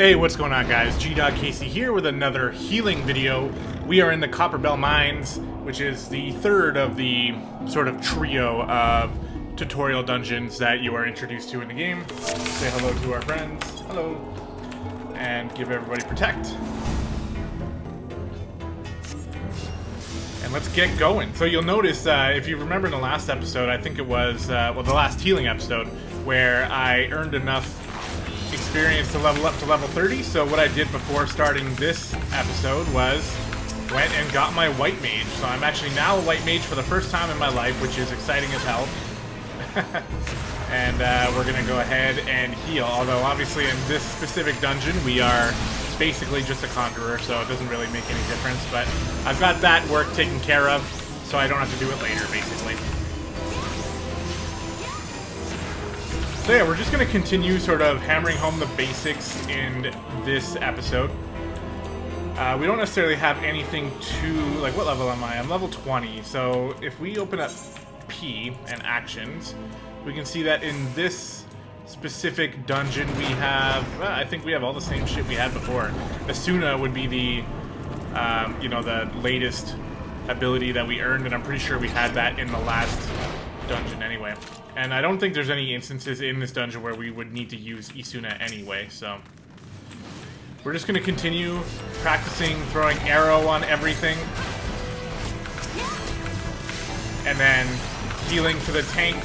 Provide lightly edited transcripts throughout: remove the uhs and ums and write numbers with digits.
Hey, what's going on, guys? gdoggcasey here with another healing video. We are in the Copperbell Mines, which is the third of the sort of trio of tutorial dungeons that you are introduced to in the game. Say hello to our friends. Hello. And give everybody protect. And let's get going. So you'll notice, if you remember in the last episode, I think it was, well, the last healing episode, where I earned enough experience to level up to level 30. So what I did before starting this episode was went and got my white mage. So I'm actually now a white mage for the first time in my life, which is exciting as hell. And we're gonna go ahead and heal. Although obviously in this specific dungeon we are basically just a conjurer, so it doesn't really make any difference. But I've got that work taken care of, so I don't have to do it later, basically. So yeah, we're just going to continue sort of hammering home the basics in this episode. We don't necessarily have anything too... like, what level am I? I'm level 20, so if we open up P and actions, we can see that in this specific dungeon we have... well, I think we have all the same shit we had before. Asuna would be the, you know, the latest ability that we earned, and I'm pretty sure we had that in the last dungeon anyway. And I don't think there's any instances in this dungeon where we would need to use Isuna anyway, so... we're just going to continue practicing throwing arrow on everything. And then healing for the tank.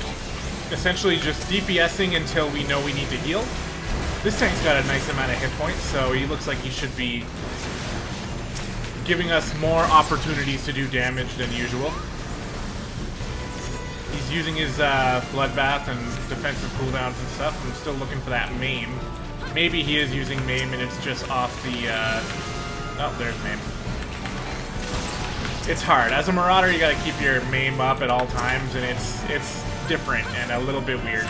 Essentially just DPSing until we know we need to heal. This tank's got a nice amount of hit points, so he looks like he should be giving us more opportunities to do damage than usual. He's using his bloodbath and defensive cooldowns and stuff. I'm still looking for that maim. Maybe he is using maim and it's just off the... oh, there's maim. It's hard. As a marauder, you gotta keep your maim up at all times, and it's different and a little bit weird.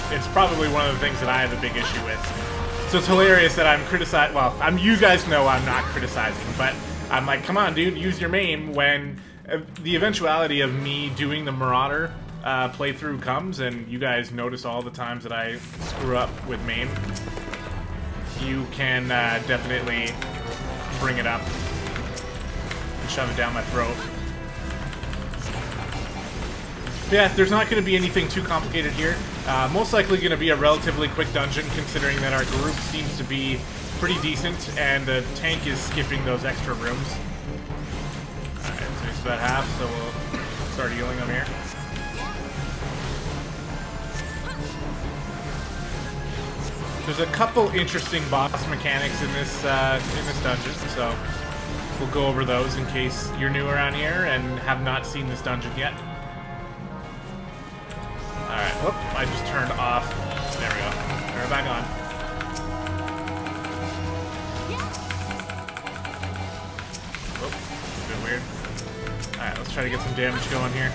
It's probably one of the things that I have a big issue with. So it's hilarious that I'm criticizing... well, you guys know I'm not criticizing, but I'm like, come on, dude, use your maim when the eventuality of me doing the marauder playthrough comes, and you guys notice all the times that I screw up with maim. You can definitely bring it up and shove it down my throat. Yeah, there's not going to be anything too complicated here. Most likely going to be a relatively quick dungeon, considering that our group seems to be pretty decent, and the tank is skipping those extra rooms. Alright, so it's about half, so we'll start healing them here. There's a couple interesting boss mechanics in this dungeon, so we'll go over those in case you're new around here and have not seen this dungeon yet. Alright, whoop, I just turned off. There we go. Turn it back on. Whoop, a bit weird. Alright, let's try to get some damage going here.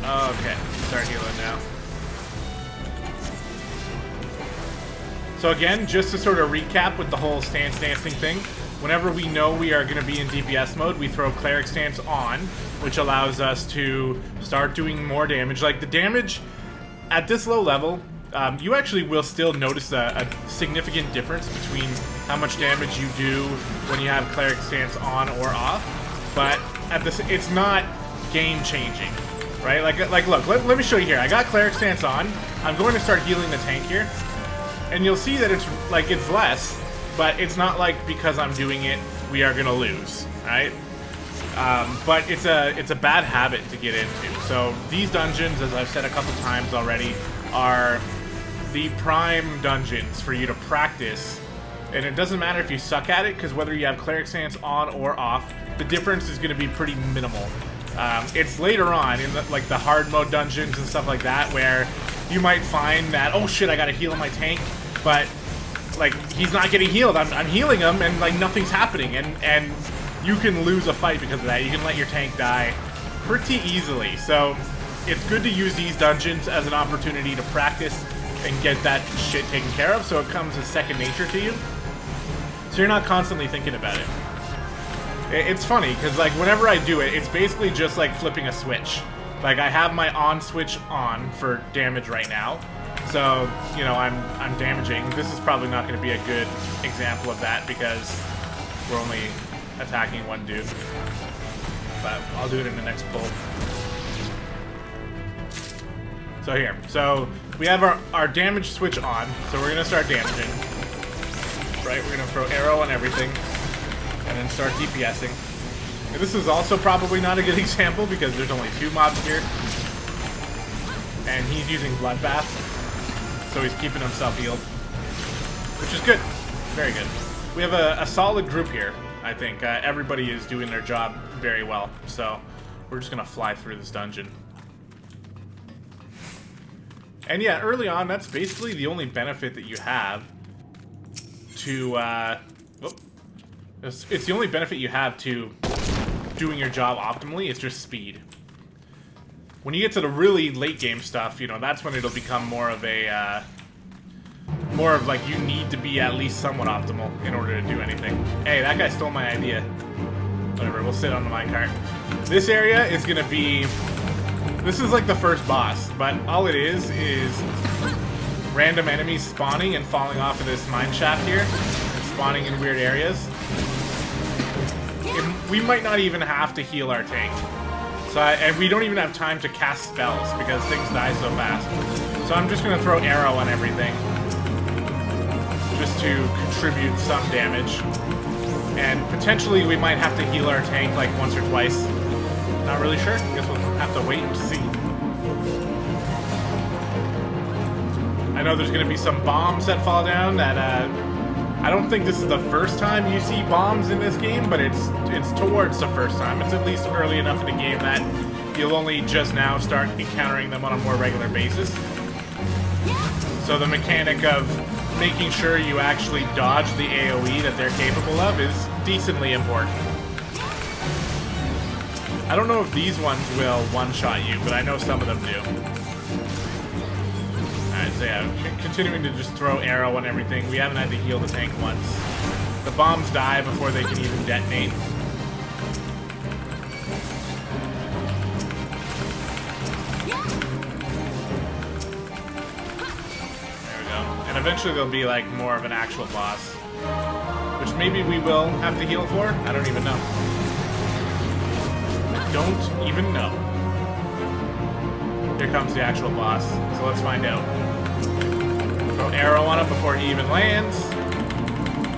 Okay, start healing now. So again, just to sort of recap with the whole stance dancing thing, whenever we know we are going to be in DPS mode, we throw Cleric stance on, which allows us to start doing more damage. Like, the damage at this low level, you actually will still notice a significant difference between how much damage you do when you have Cleric stance on or off, but at this, it's not game-changing, right? Like look, let me show you here. I got Cleric stance on. I'm going to start healing the tank here. And you'll see that it's like it's less, but it's not like because I'm doing it we are gonna lose, right? But it's a bad habit to get into. So these dungeons, as I've said a couple times already, are the prime dungeons for you to practice. And it doesn't matter if you suck at it, because whether you have Cleric stance on or off, the difference is going to be pretty minimal. It's later on in like the hard mode dungeons and stuff like that where you might find that, oh shit, I gotta heal my tank, but like he's not getting healed. I'm healing him and like nothing's happening, and you can lose a fight because of that. You can let your tank die pretty easily. So it's good to use these dungeons as an opportunity to practice and get that shit taken care of, so it comes as second nature to you. So you're not constantly thinking about it. It's funny because like whenever I do it, it's basically just like flipping a switch. Like, I have my on switch on for damage right now, So, you know, I'm damaging. This is probably not going to be a good example of that because we're only attacking one dude. But I'll do it in the next pull. So here. So we have our damage switch on. So we're going to start damaging. Right? We're going to throw arrow on everything. And then start DPSing. And this is also probably not a good example because there's only 2 mobs here. And he's using Bloodbath. So he's keeping himself healed. Which is good. Very good. We have a solid group here, I think. Everybody is doing their job very well. So we're just going to fly through this dungeon. And yeah, early on, that's basically the only benefit that you have to... It's the only benefit you have to doing your job optimally. It's just speed. When you get to the really late game stuff, you know, that's when it'll become more of a, more of like you need to be at least somewhat optimal in order to do anything. Hey, that guy stole my idea. Whatever, we'll sit on the minecart. This area is gonna be, this is like the first boss, but all it is random enemies spawning and falling off of this mine shaft here, and spawning in weird areas. We might not even have to heal our tank. So and we don't even have time to cast spells because things die so fast. So I'm just going to throw arrow on everything. Just to contribute some damage. And potentially we might have to heal our tank like once or twice. Not really sure. Guess we'll have to wait and see. I know there's going to be some bombs that fall down that... I don't think this is the first time you see bombs in this game, but it's towards the first time. It's at least early enough in the game that you'll only just now start encountering them on a more regular basis. So the mechanic of making sure you actually dodge the AoE that they're capable of is decently important. I don't know if these ones will one-shot you, but I know some of them do. Alright, so yeah, continuing to just throw arrow on everything. We haven't had to heal the tank once. The bombs die before they can even detonate. There we go. And eventually there'll be like more of an actual boss. Which maybe we will have to heal for? I don't even know. I don't even know. Here comes the actual boss, so let's find out. Throw arrow on him before he even lands,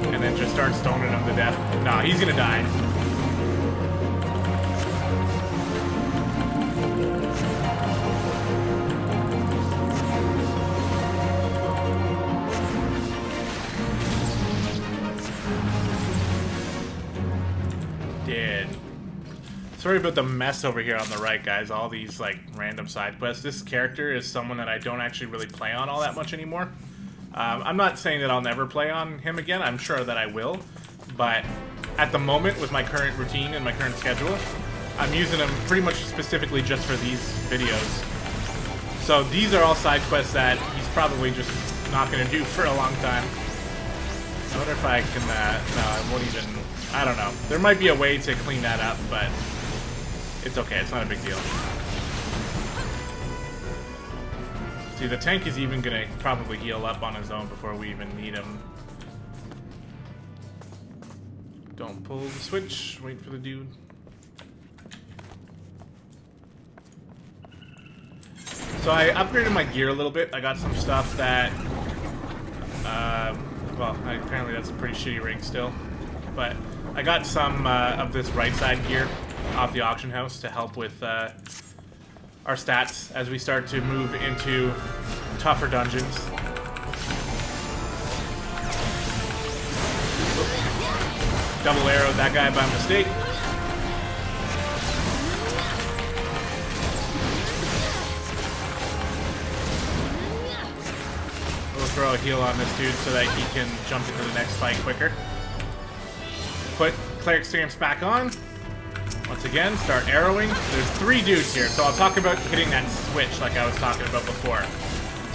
and then just start stoning him to death. Nah, he's gonna die. Dead. Sorry about the mess over here on the right, guys. All these, like, random side quests. This character is someone that I don't actually really play on all that much anymore. I'm not saying that I'll never play on him again. I'm sure that I will. But at the moment, with my current routine and my current schedule, I'm using him pretty much specifically just for these videos. So these are all side quests that he's probably just not going to do for a long time. I wonder if I can... no, I won't even... I don't know. There might be a way to clean that up, but... it's okay, it's not a big deal. See, the tank is even gonna probably heal up on his own before we even need him. Don't pull the switch, wait for the dude. So I upgraded my gear a little bit. I got some stuff that, well, apparently that's a pretty shitty ring still. But I got some of this right side gear off the auction house to help with our stats as we start to move into tougher dungeons. Double arrowed that guy by mistake. We'll throw a heal on this dude so that he can jump into the next fight quicker. Put Cleric stance back on. Once again, start arrowing. There's 3 dudes here, so I'll talk about hitting that switch like I was talking about before.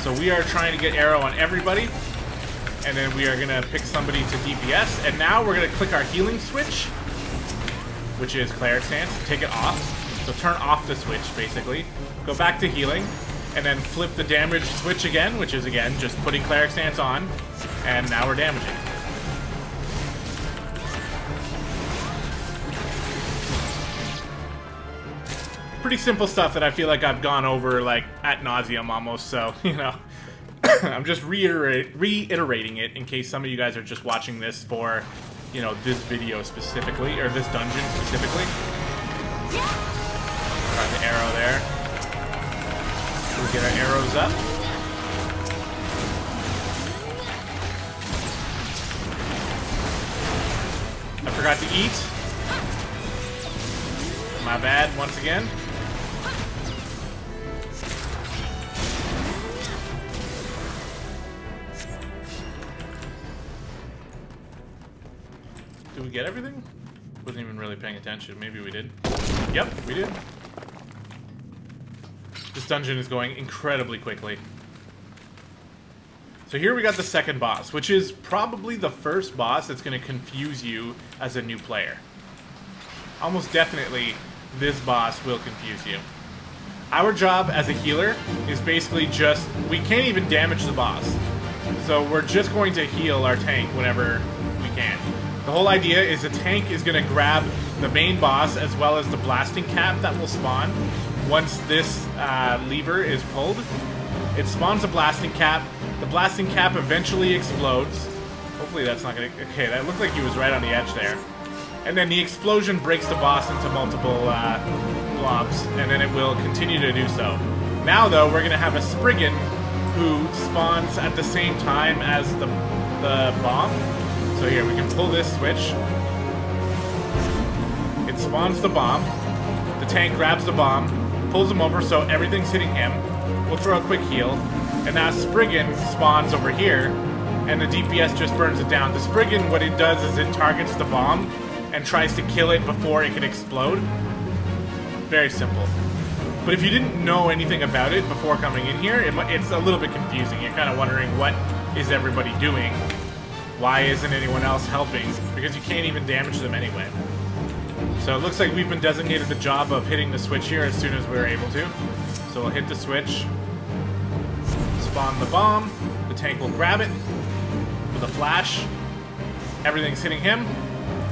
So we are trying to get arrow on everybody, and then we are going to pick somebody to DPS, and now we're going to click our healing switch, which is Cleric stance, take it off. So turn off the switch, basically. Go back to healing, and then flip the damage switch again, which is again just putting Cleric Stance on, and now we're damaging. Pretty simple stuff that I feel like I've gone over like ad nauseum almost, so, you know, I'm just reiterating it in case some of you guys are just watching this for, you know, this video specifically, or this dungeon specifically. Got the arrow there. We'll get our arrows up. I forgot to eat. My bad, once again. Did we get everything? Wasn't even really paying attention. Maybe we did. Yep, we did. This dungeon is going incredibly quickly. So here we got the second boss, which is probably the first boss that's going to confuse you as a new player. Almost definitely, this boss will confuse you. Our job as a healer is basically just, we can't even damage the boss. So we're just going to heal our tank whenever we can. The whole idea is the tank is going to grab the main boss as well as the blasting cap that will spawn. Once this lever is pulled, it spawns a blasting cap. The blasting cap eventually explodes. Hopefully that's not going to... Okay, that looked like he was right on the edge there. And then the explosion breaks the boss into multiple blobs, and then it will continue to do so. Now, though, we're going to have a Spriggan who spawns at the same time as the bomb. So here, we can pull this switch. It spawns the bomb. The tank grabs the bomb, pulls him over so everything's hitting him. We'll throw a quick heal. And now Spriggan spawns over here, and the DPS just burns it down. The Spriggan, what it does is it targets the bomb and tries to kill it before it can explode. Very simple. But if you didn't know anything about it before coming in here, it's a little bit confusing. You're kind of wondering, what is everybody doing? Why isn't anyone else helping? Because you can't even damage them anyway. So it looks like we've been designated the job of hitting the switch here as soon as we're able to. So we'll hit the switch, spawn the bomb, the tank will grab it with a flash. Everything's hitting him.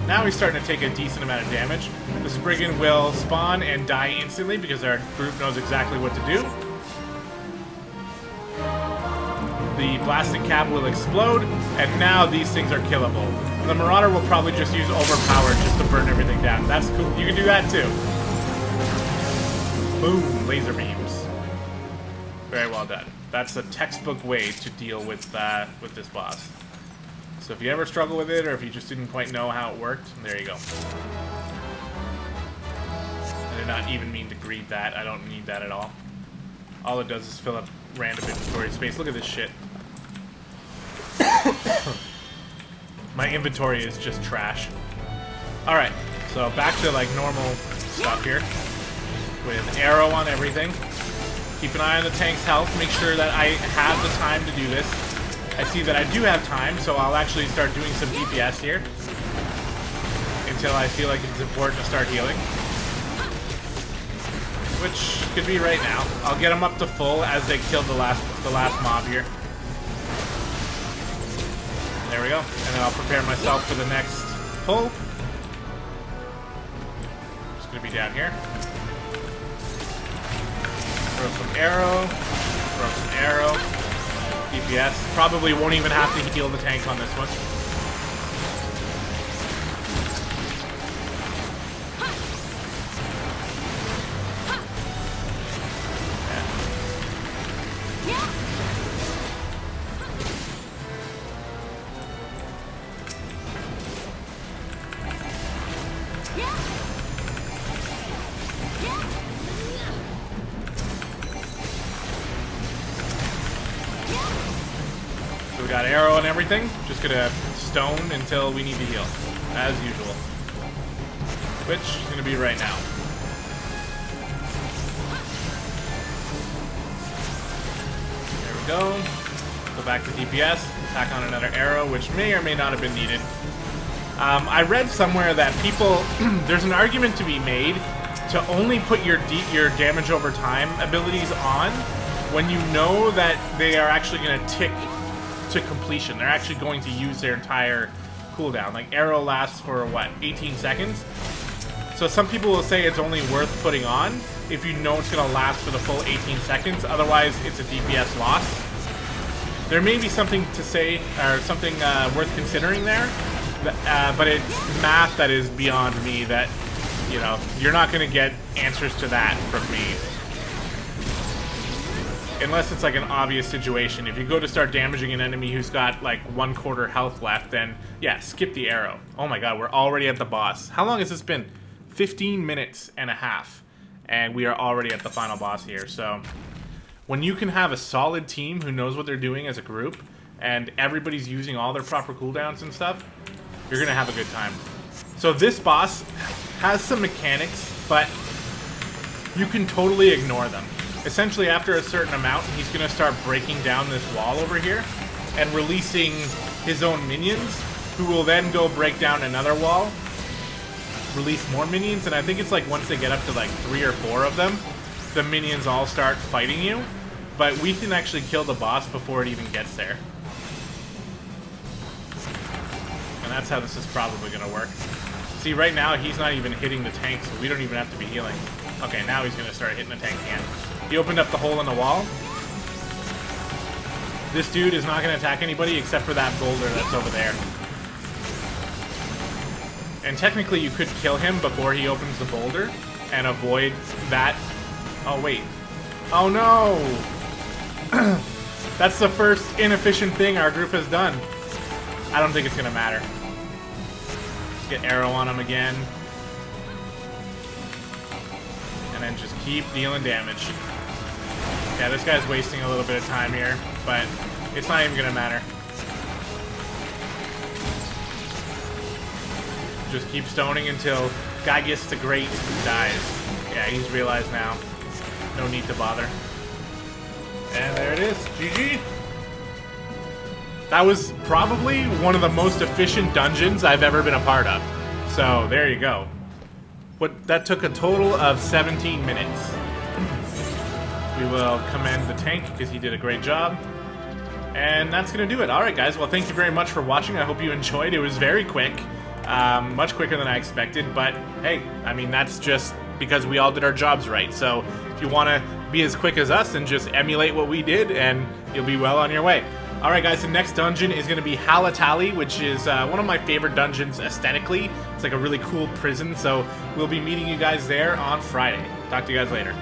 Now he's starting to take a decent amount of damage. The Spriggan will spawn and die instantly because our group knows exactly what to do. The blasting cap will explode, and now these things are killable. The Marauder will probably just use Overpower just to burn everything down. That's cool. You can do that too. Boom, laser beams. Very well done. That's a textbook way to deal with this boss. So if you ever struggle with it, or if you just didn't quite know how it worked, there you go. I did not even mean to greed that. I don't need that at all. All it does is fill up random inventory space. Look at this shit. My inventory is just trash. Alright, so back to like normal stuff here. With arrow on everything. Keep an eye on the tank's health. Make sure that I have the time to do this. I see that I do have time, so I'll actually start doing some DPS here. Until I feel like it's important to start healing. Which could be right now. I'll get them up to full as they kill the last mob here. There we go. And then I'll prepare myself for the next pull. Just gonna be down here. Throw some arrow. Throw some arrow. DPS. Probably won't even have to heal the tank on this one. So we got arrow and everything. Just gonna stone until we need to heal, as usual. Which is gonna be right now. There we go. Go back to DPS. Tack on another arrow, which may or may not have been needed. I read somewhere that people, there's an argument to be made to only put your damage over time abilities on when you know that they are actually going to tick to completion. They're actually going to use their entire cooldown. Like, arrow lasts for, what, 18 seconds? So some people will say it's only worth putting on if you know it's going to last for the full 18 seconds. Otherwise, it's a DPS loss. There may be something to say, or something worth considering there, but it's math that is beyond me that, you know, you're not going to get answers to that from me. Unless it's like an obvious situation. If you go to start damaging an enemy who's got like 1/4 health left, then yeah, skip the arrow. Oh my god, we're already at the boss. How long has this been? 15 minutes and a half. And we are already at the final boss here. So when you can have a solid team who knows what they're doing as a group, and everybody's using all their proper cooldowns and stuff, you're gonna have a good time. So this boss has some mechanics, but you can totally ignore them. Essentially, after a certain amount, he's going to start breaking down this wall over here and releasing his own minions, who will then go break down another wall, release more minions, and I think it's like once they get up to like 3 or 4 of them, the minions all start fighting you. But we can actually kill the boss before it even gets there. And that's how this is probably going to work. See, right now, he's not even hitting the tank, so we don't even have to be healing. Okay, now he's going to start hitting the tank again. He opened up the hole in the wall. This dude is not going to attack anybody except for that boulder that's over there. And technically, you could kill him before he opens the boulder and avoid that. Oh, wait. Oh, no! That's the first inefficient thing our group has done. I don't think it's going to matter. Let's get arrow on him again. And then just keep dealing damage. Yeah, this guy's wasting a little bit of time here, but it's not even gonna matter. Just keep stoning until Gygus the Great dies. Yeah, he's realized now. No need to bother. And there it is. GG! That was probably one of the most efficient dungeons I've ever been a part of. So, there you go. That took a total of 17 minutes. We will commend the tank because he did a great job. And that's going to do it. Alright guys, well thank you very much for watching. I hope you enjoyed. It was very quick. Much quicker than I expected. But hey, I mean that's just because we all did our jobs right. So if you want to be as quick as us, then just emulate what we did and you'll be well on your way. Alright guys, the next dungeon is going to be Halatali, which is one of my favorite dungeons aesthetically. It's like a really cool prison, so we'll be meeting you guys there on Friday. Talk to you guys later.